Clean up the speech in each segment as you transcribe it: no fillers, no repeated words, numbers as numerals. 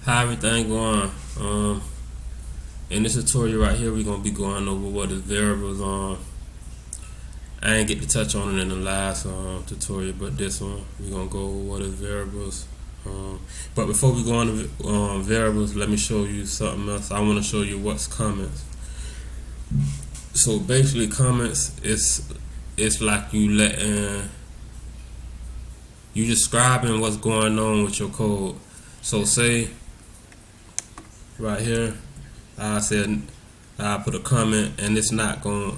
How everything going? In this tutorial right here, we're gonna be going over what is variables. I ain't get to touch on it in the last tutorial, but this one we're gonna go over what is variables. But before we go on to variables, let me show you something else. I want to show you what's comments. So basically, comments it's like you describing what's going on with your code. So say right here, I said I put a comment, and it's not going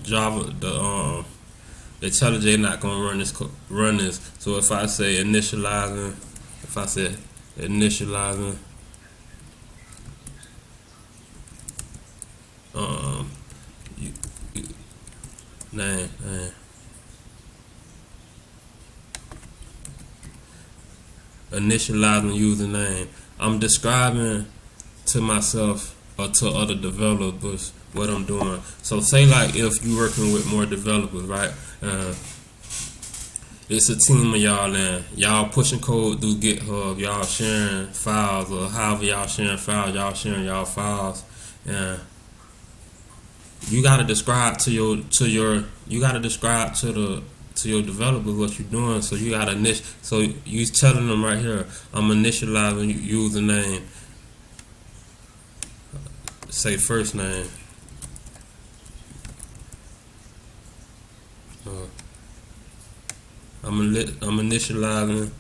Java the IntelliJ not gonna run this. So if I say initializing, if I said initializing name initializing username, I'm describing to myself or to other developers what I'm doing. So say like if you're working with more developers, right? It's a team of y'all, and y'all pushing code through GitHub, y'all sharing files, or however y'all sharing files, y'all sharing y'all files, and you gotta describe to your developers what you're doing. So you gotta so you telling them right here, I'm initializing username, say first name, I'm initializing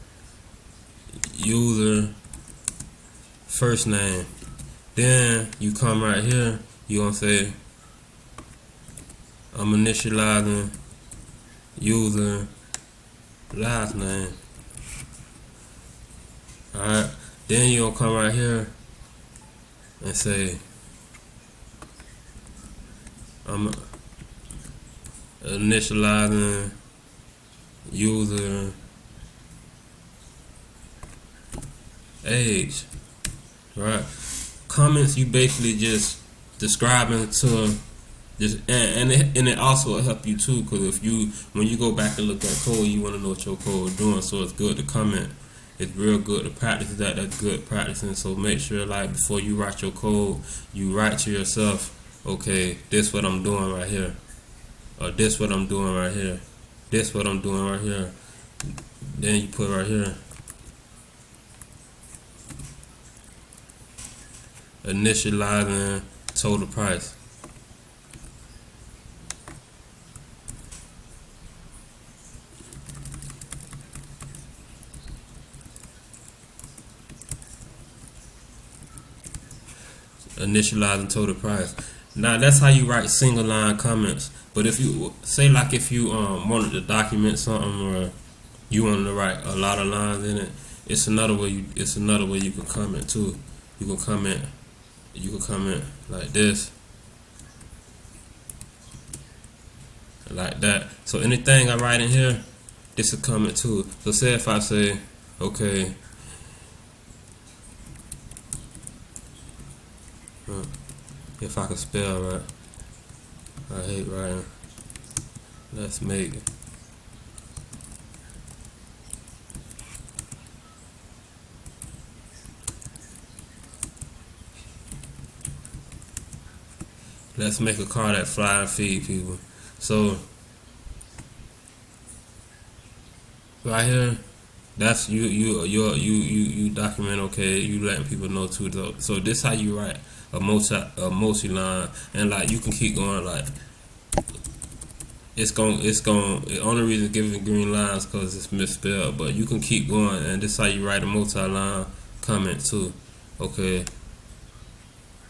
user first name. Then you come right here, you gonna say I'm initializing user last name. Alright, then you gonna come right here and say I'm initializing user age. Right? Comments, you basically just describing to just, and it also will help you too, because when you go back and look at code, you want to know what your code is doing. So it's good to comment. It's real good to practice that. That's good practicing. So make sure, like, before you write your code, you write to yourself, okay, this what I'm doing right here, or this what I'm doing right here, this what I'm doing right here. Then you put right here initializing total price. Initializing total price. Now that's how you write single line comments. But if you say, like, if you wanted to document something, or you wanted to write a lot of lines in it, it's another way you can comment too. You can comment like this, like that. So anything I write in here, this will comment too. So say if I say, okay, if I can spell right, I hate writing. Let's make it. Let's make a car that fly and feed people. So right here, that's you document. Okay, you letting people know too. Though. So this how you write a multi line, and like you can keep going. Like it only reason giving green lines because it's misspelled, but you can keep going, and this how you write a multi-line comment too. Okay.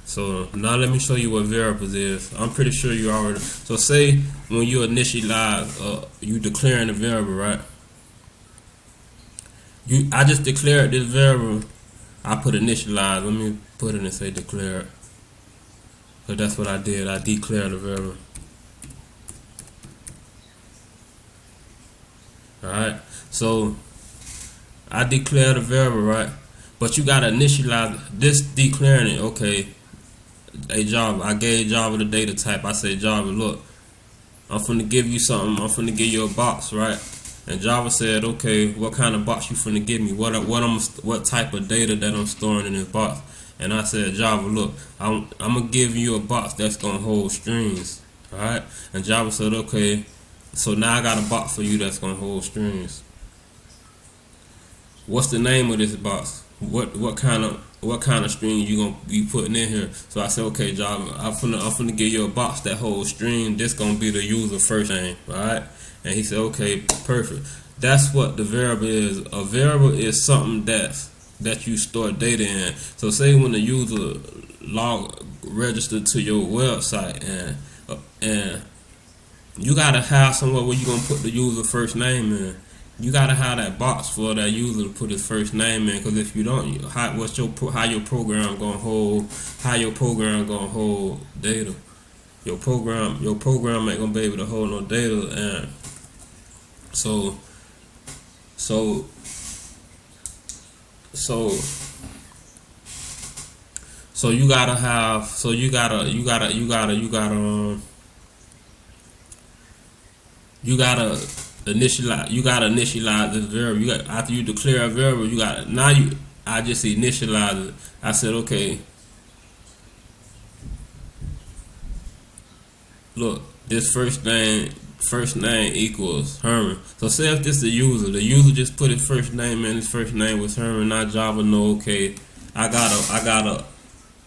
So now let me show you what variables is. I'm pretty sure you already. So say when you initialize, you declaring a variable, right? I just declared this variable. I put initialize. Let me put it and say declare. So that's what I did. I declared a variable. Alright. So I declared a variable, right? But you gotta initialize this declaring it. Okay. Hey Java, I gave Java the data type. I said, Java, look, I'm finna give you something. I'm finna give you a box, right? And Java said, okay, what kind of box you finna give me? What type of data that I'm storing in this box? And I said, Java, look, I'm gonna give you a box that's gonna hold strings. Alright? And Java said, okay, so now I got a box for you that's gonna hold strings. What's the name of this box? What kind of string you gonna be putting in here? So I said, okay, Java, I'm finna give you a box that holds string. This gonna be the user first name, alright? And he said, okay, perfect. That's what the variable is. A variable is something that you store data in. So say when the user registered to your website, and you gotta have somewhere where you gonna put the user first name in. You gotta have that box for that user to put his first name in. Because if you don't, how your program gonna hold data? Your program ain't gonna be able to hold no data, and so you gotta have you gotta initialize this variable. After you declare a variable, I just initialize it. I said, okay, look, this first name equals Herman. So say if this is the user just put his first name in. His first name was Herman. Now Java know, okay, I got a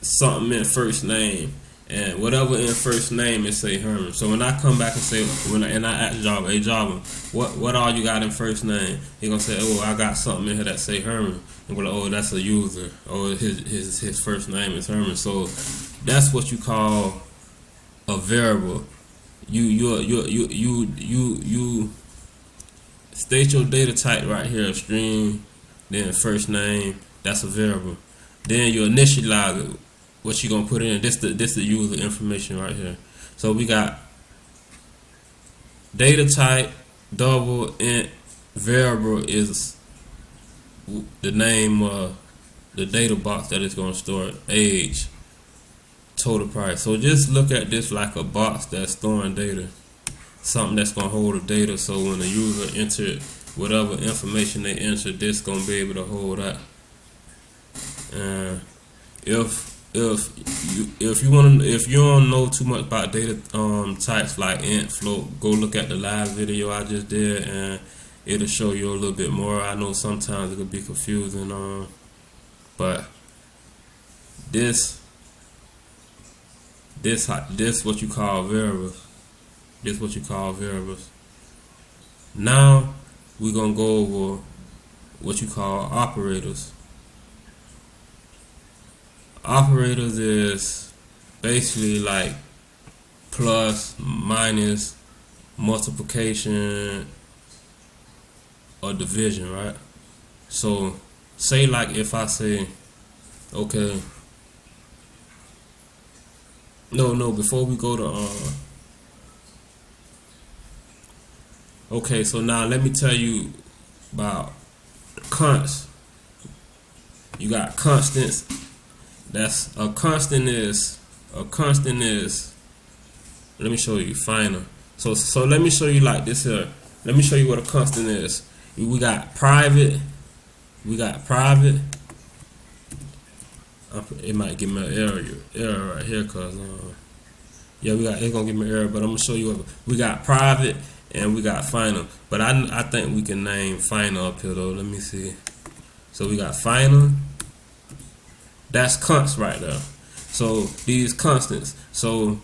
something in first name, and whatever in first name it say Herman. So when I come back and say, I ask Java, hey Java, what all you got in first name? He gonna say, oh, I got something in here that say Herman. And we're like, oh, that's a user. Oh, his first name is Herman. So that's what you call a variable. You state your data type right here, string, then first name. That's a variable. Then you initialize it. What you gonna put in? This the user information right here. So we got data type, double int, variable is the name of the data box that is gonna store, age, total price. So just look at this like a box that's storing data, something that's gonna hold the data. So when the user entered whatever information they entered, this gonna be able to hold that. If you don't know too much about data types like int, float, go look at the live video I just did, and it'll show you a little bit more. I know sometimes it could be confusing, but this what you call variables. This what you call variables. Now we're gonna go over what you call operators. Operators is basically like plus, minus, multiplication, or division, right? So say like if I say, okay, no, before we go to okay, so now let me tell you about consts. You got constants. That's a constant is let me show you final. So let me show you like this here. Let me show you what a constant is. We got private. It might give me an error right here, cause yeah, it's gonna give me an error, but I'm gonna show you what we got: private and we got final. But I think we can name final up here though. Let me see. So we got final. That's const right there. So these constants. So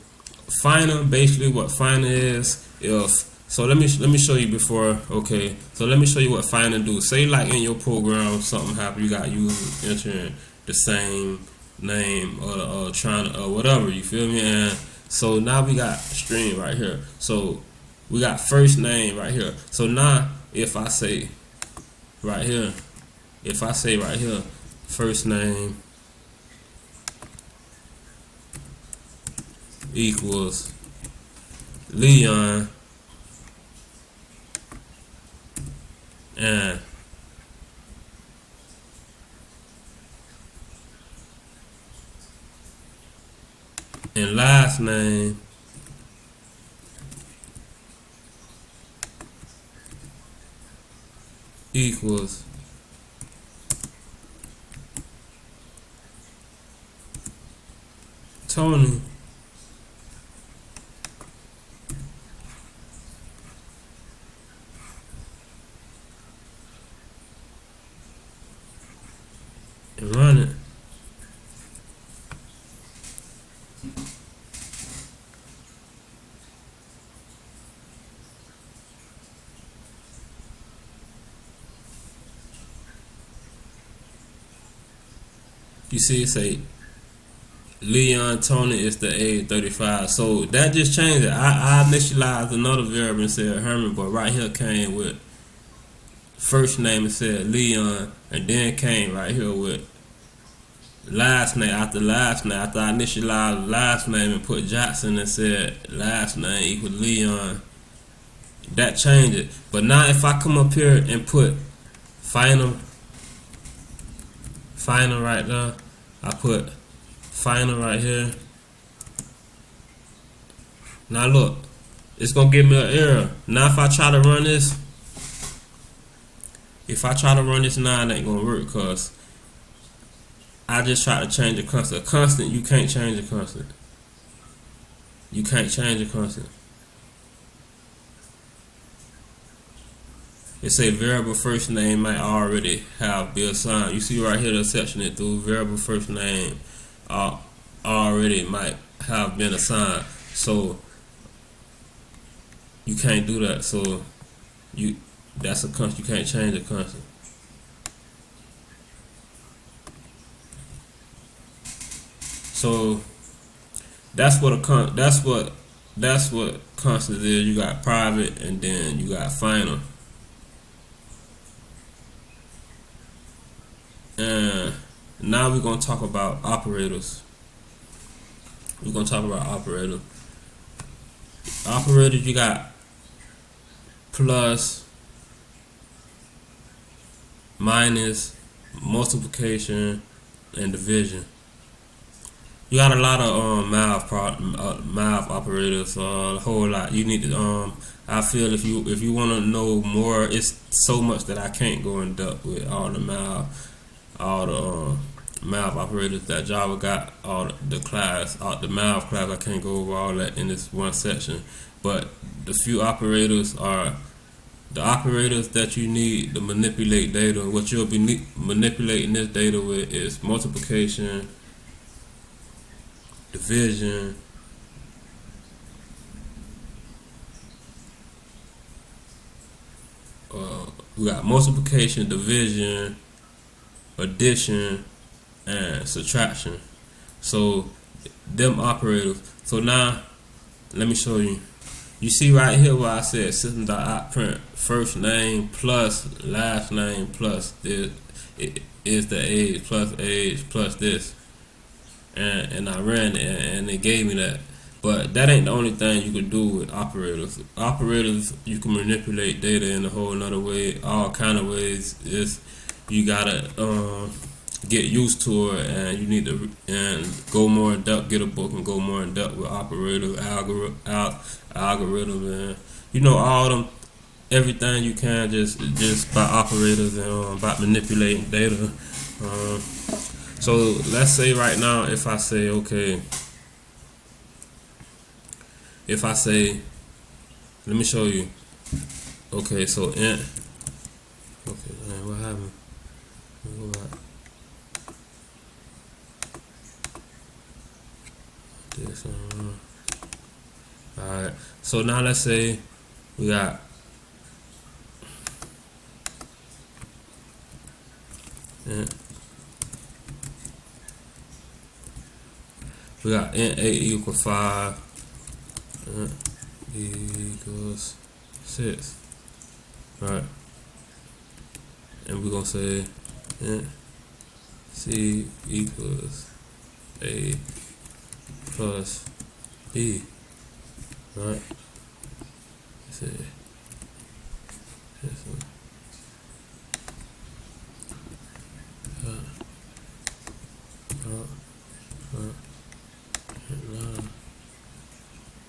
final, basically what final is, let me show you before. Okay, so let me show you what final do. Say like in your program something happened, you got users entering the same name or trying to, or whatever, you feel me? And so now we got string right here. So we got first name right here. So now if I say right here, first name equals Leon, and last name equals Tony and run it. You see it say Leon Tony is the age 35. So that just changed it. I initialized another variable and said Herman, but right here came with first name and said Leon, and then came right here with last name after last name. After I initialized last name and put Jackson and said last name equal Leon, that changed it. But now if I come up here and put final right there, I put final right here. Now look, it's gonna give me an error. Now if I try to run this, now, it ain't gonna work because I just tried to change a constant. A constant, you can't change a constant. You can't change a constant. It say variable first name might already have been assigned. You see right here the exception it through variable first name already might have been assigned. So you can't do that. So that's a constant. You can't change a constant. So that's what constant is. You got private and then you got final. And now we're gonna talk about operators. Operators, you got plus, minus, multiplication, and division. You got a lot of math operators, a whole lot. You need to I feel if you want to know more, it's so much that I can't go in depth with all the math operators that Java got, all the math class. I can't go over all that in this one section, but the few operators are the operators that you need to manipulate data. What you'll be manipulating this data with is multiplication, division, we got multiplication, division, addition, and subtraction. So them operators. So now let me show you. You see right here where I said system.outprint first name plus last name plus this is the age plus this, and I ran it and it gave me that. But that ain't the only thing you can do with operators. Operators, you can manipulate data in a whole nother way, all kind of ways. You gotta get used to it, and you need to go more in depth. Get a book and go more in depth with operators, algorithm, and all them, everything you can just by operators and by manipulating data. So let's say right now, if I say okay, let me show you. Okay, so int. Okay, man, what happened? Let me go back. This. All right. So now let's say we got int. We got int a equals 5. Int b equals 6. Right. And we're gonna say int c equals a plus b. Right. Let's see. This one.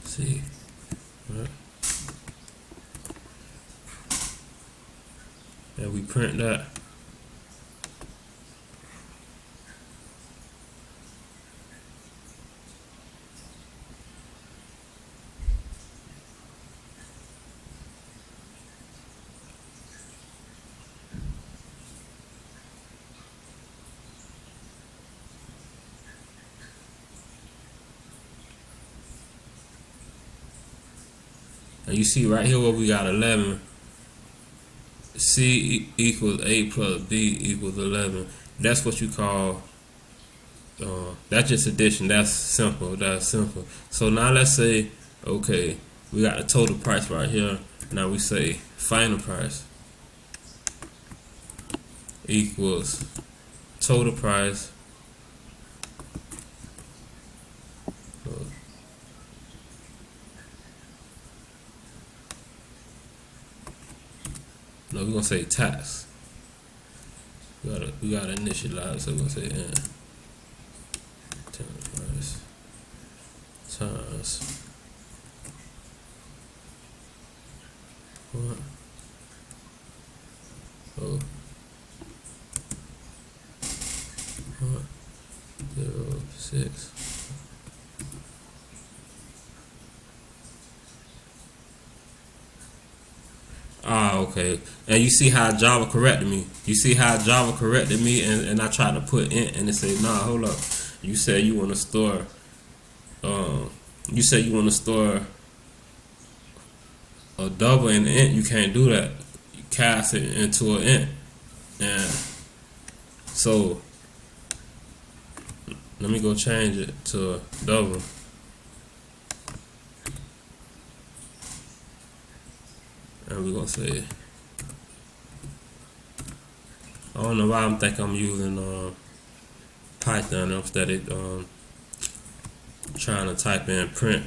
See, right? And we print that. And you see right here where we got 11. C equals A plus B equals 11. That's what you call, that's just addition. That's simple. That's simple. So now let's say, okay, we got the total price right here. Now we say final price equals total price. No, we're gonna say tax. We gotta initialize, so we're gonna say n price times what? Oh, what? 0.6. Ah, okay. And you see how Java corrected me. You see how Java corrected me, and I tried to put int, and it said, "Nah, hold up. You said you want to store. You said you want to store a double in the int. You can't do that. You cast it into an int, and so let me go change it to a double." And we're gonna say, I don't know why I'm thinking I'm using Python instead of trying to type in print,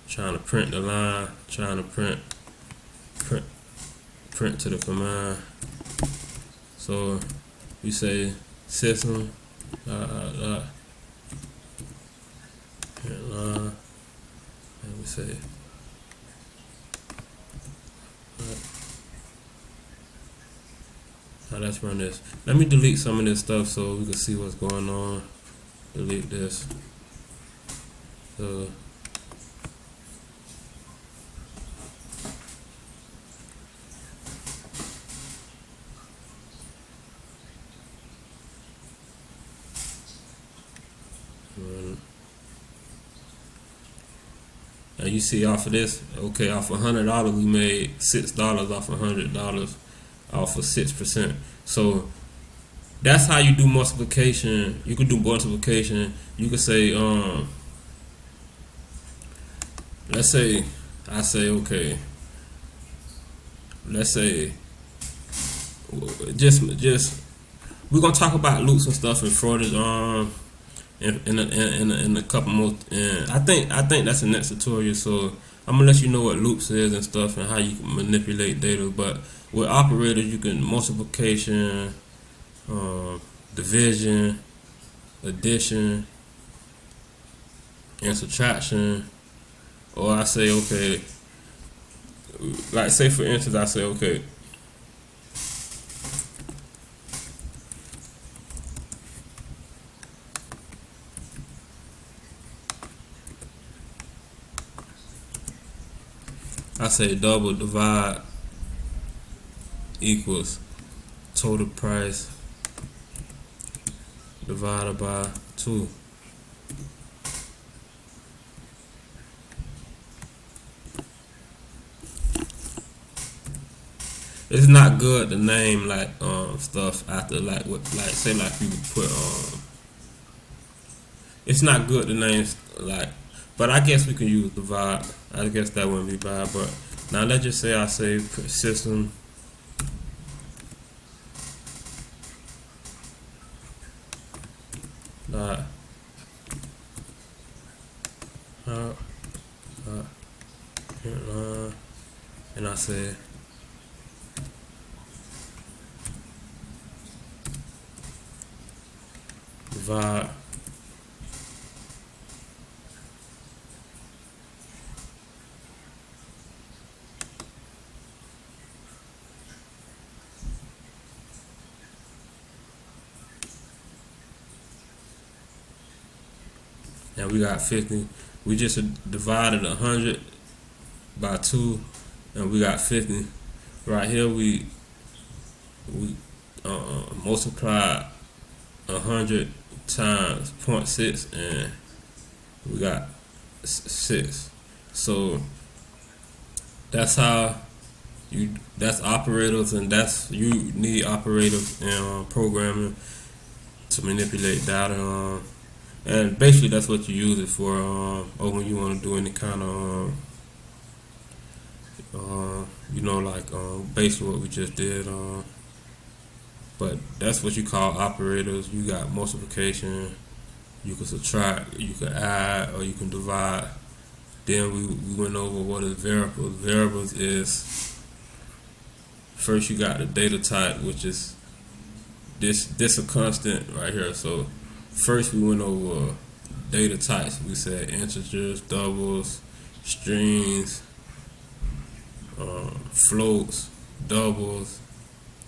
trying to print the line, trying to print to the command. So we say system print line, and we say now let's run this. Let me delete some of this stuff so we can see what's going on. Delete this. So now you see off of this, okay, off of $100 we made $6 off of $100 off of 6%. So that's how you do multiplication. You can do multiplication. You can say, let's say I say, okay, let's say just we're gonna talk about loops and stuff in further in a couple more, and I think that's the next tutorial. So I'm gonna let you know what loops is and stuff and how you can manipulate data. But with operators, you can multiplication, division, addition, and subtraction. Or I say, okay, like say for instance, I say, okay, I say double divide equals total price divided by 2. It's not good to name like stuff after like what, like say like you would put it's not good to name like, but I guess we can use divide. I guess that wouldn't be bad. But now let's just say I say system dot and I say divide and we got 50. We just divided 100 by 2, and we got 50. Right here, we multiply 100 times point 0.6, and we got 6. So that's how that's operators, and that's you need operators in programming to manipulate data. And basically that's what you use it for, or when you want to do any kind of like basically what we just did. But that's what you call operators. You got multiplication, you can subtract, you can add, or you can divide. Then we went over what is variables. Variables is, first you got the data type, which is this a constant right here. So first we went over data types. We said integers, doubles, strings, floats, doubles,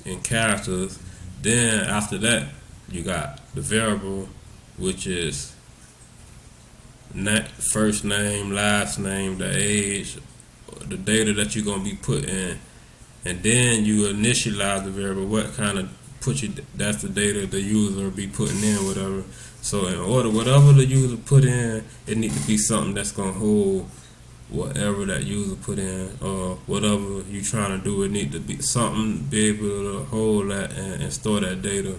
and characters. Then after that, you got the variable, which is first name, last name, the age, the data that you're gonna be put in, and then you initialize the variable. What kind of that's the data the user will be putting in, whatever. So in order, whatever the user put in, it needs to be something that's gonna hold whatever that user put in, or whatever you trying to do. It need to be something be able to hold that and store that data,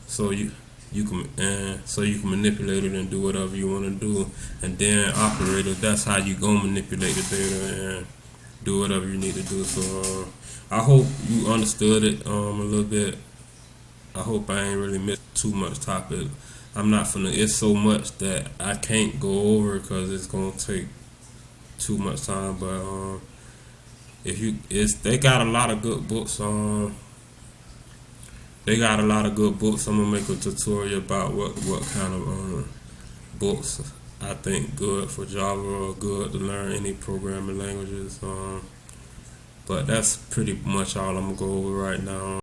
so you can manipulate it and do whatever you want to do. And then operator, that's how you gonna manipulate the data and do whatever you need to do. So I hope you understood it a little bit. I hope I ain't really missed too much topic. I'm not finna. It's so much that I can't go over because it's gonna take too much time. But they got a lot of good books. They got a lot of good books. I'm gonna make a tutorial about what kind of books I think good for Java or good to learn any programming languages. But that's pretty much all I'm gonna go over right now.